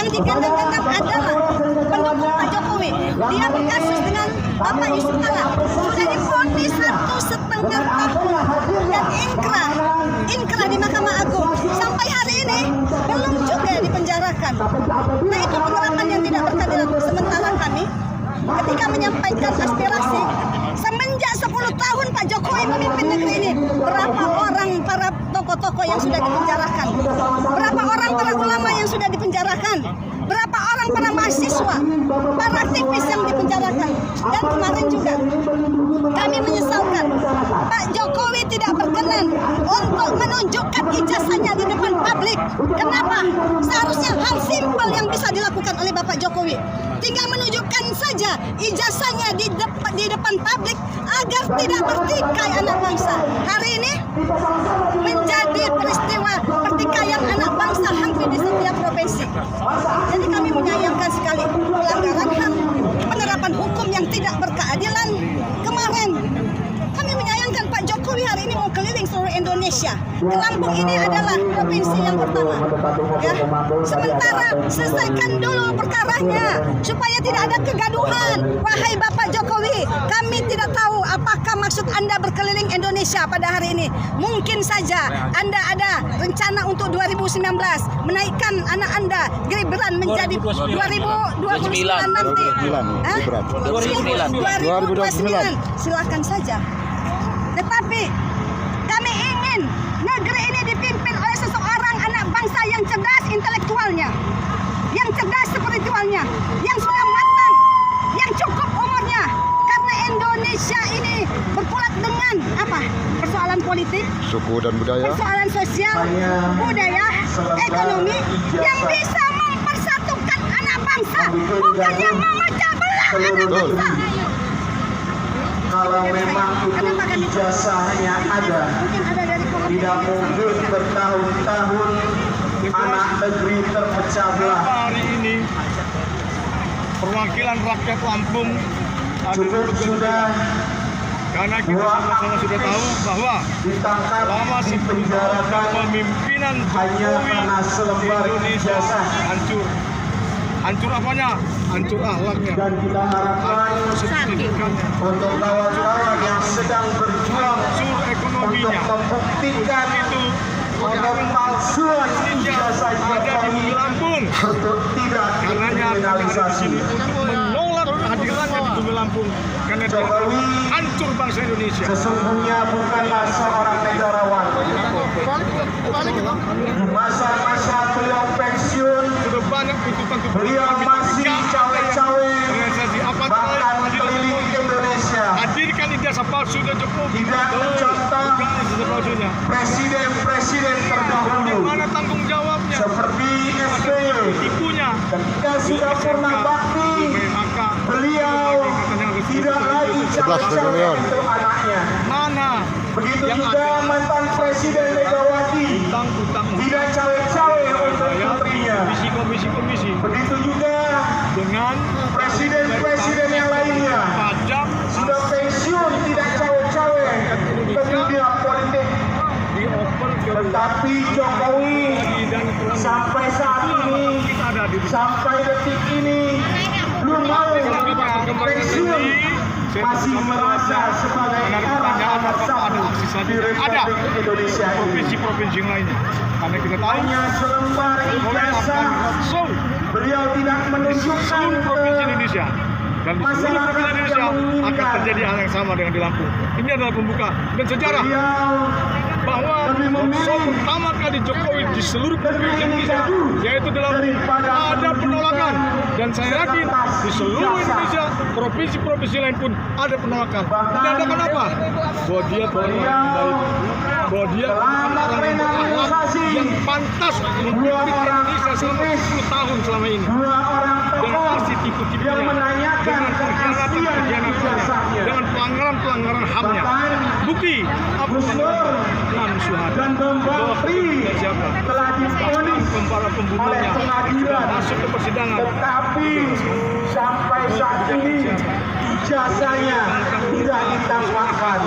Yang digandang-gandang adalah pendukung Pak Jokowi. Dia berkasus dengan Bapak Yusuf Kala. Sudah divonis 1,5 tahun dan inkrah di Mahkamah Agung. Sampai hari ini belum juga dipenjarakan. Nah, itu penerapan yang tidak berkeadilan. Sementara kami ketika menyampaikan aspirasi, semenjak 10 tahun Pak Jokowi memimpin negeri ini, berapa orang para tokoh-tokoh yang sudah dipenjarakan, berapa orang para ulama yang sudah dipenjarakan, berapa orang para mahasiswa, para aktivis yang dipenjarakan. Dan kemarin juga kami menyesalkan Pak Jokowi tidak berkenan untuk menunjukkan ijazahnya di depan publik. Kenapa? Seharusnya hal simpel yang bisa dilakukan oleh Bapak Jokowi, tinggal menunjukkan saja ijazahnya di depan publik agar tidak bertikai anak bangsa. Hari ini menjadi peristiwa pertikaian anak bangsa hampir di setiap provinsi. Jadi kami menyayangkan sekali pelanggaran HAM, penerapan hukum yang tidak berkeadilan kemarin. Kami menyayangkan Pak Jokowi hari ini mau keliling seluruh Indonesia. Ke Lampung ini adalah provinsi yang pertama. Ya, sementara selesaikan dulu perkaranya supaya tidak ada kegaduhan. Wahai Bapak Jokowi, kami tidak tahu apakah maksud Anda berkeliling Indonesia pada hari ini. Mungkin saja Anda ada rencana untuk 2019 menaikkan anak Anda Gibran menjadi 2029 nanti. 2029. Silakan saja. Tetapi kami ingin negeri ini dipimpin oleh seseorang anak bangsa yang cerdas intelektualnya, yang cerdas spiritualnya, yang sudah matang, yang cukup umurnya. Karena Indonesia ini berkulat dengan apa? Persoalan politik, suku dan budaya, persoalan sosial, budaya, ekonomi yang bisa mempersatukan anak bangsa, bukan yang memecah belah anak bangsa. Kalau memang itu ijazahnya ada, tidak mungkin bertahun-tahun anak negeri terpecah belah. Hari ini perwakilan rakyat Lampung cukup sudah, karena kita sama-sama sudah tahu bahwa ditangkap, lama dipenjarakan kepemimpinan hanya Jokowi karena selembar Indonesia ijazah. hancur apanya? Hancur akhlaknya. Dan kita harapkan untuk kawan-kawan yang sedang berjuang Hancur untuk ekonominya. membuktikan Itu kepalsuan ijazah ada di Jokowi Lampung. untuk tidak Karenanya kami ada di dikriminalisasi. sini untuk menolak kehadirannya di Bumi Lampung karena dia Jokowi hancur bangsa Indonesia. sesungguhnya bukanlah seorang negarawan. Di masa-masa beliau pensiun, Sudah banyak tuntutan beliau masih cawe-cawe organisasi apa bahkan keliling Indonesia. hadirkan ijazah palsu dan Jokowi. Tidak mencontoh Ijazah palsunya. presiden-presiden Di terdahulu mana tanggung jawabnya? seperti SBY. Tipunya. Ketika sudah pernah bakti, Maka beliau tidak lagi cawe-cawe untuk anaknya. mana Begitu yang juga ada mantan Presiden Megawati utang-utang tidak cawe-cawe untuk putrinya. komisi. Begitu juga Dengan presiden-presiden yang lainnya pajak sudah pensiun tidak cawe-cawe ke dunia politik. dioper ke Tetapi Jokowi dan sampai saat ini, kita ada di sampai detik ini belum mau pensiun, masih merasa sebagai anak-anak satu di Republik Indonesia ini. provinsi-provinsi yang lainnya. Karena kita tahu Hanya selembar ijazah, beliau tidak menunjukkan seluruh provinsi Indonesia dan di seluruh masyarakat provinsi Indonesia yang akan menginginkan. terjadi hal yang sama dengan di Lampung. Ini adalah pembuka dan sejarah Beliau bahwa lebih memilih pertama kali Jokowi di seluruh provinsi Indonesia, yaitu di Lampung, ada penolakan. Dan saya yakin di seluruh Indonesia, provinsi-provinsi lain pun ada penolakan. Menandakan apa? Bahwa dia orang yang baik, bahwa dia Selama orang yang berakhlak, yang pantas memimpin Indonesia selama 10 tahun selama ini. dua orang Dan tokoh pasti tipu-tipunya, yang menanyakan dengan keaslian ijazahnya. dengan pelanggaran-pelanggaran HAM-nya. Bahkan Bukti apa Gus Nur dan Bang Bakri siapa? telah divonis Para oleh pembunuhnya pengadilan, masuk ke persidangan. tetapi sampai saat ini ijazahnya tidak ditampakkan.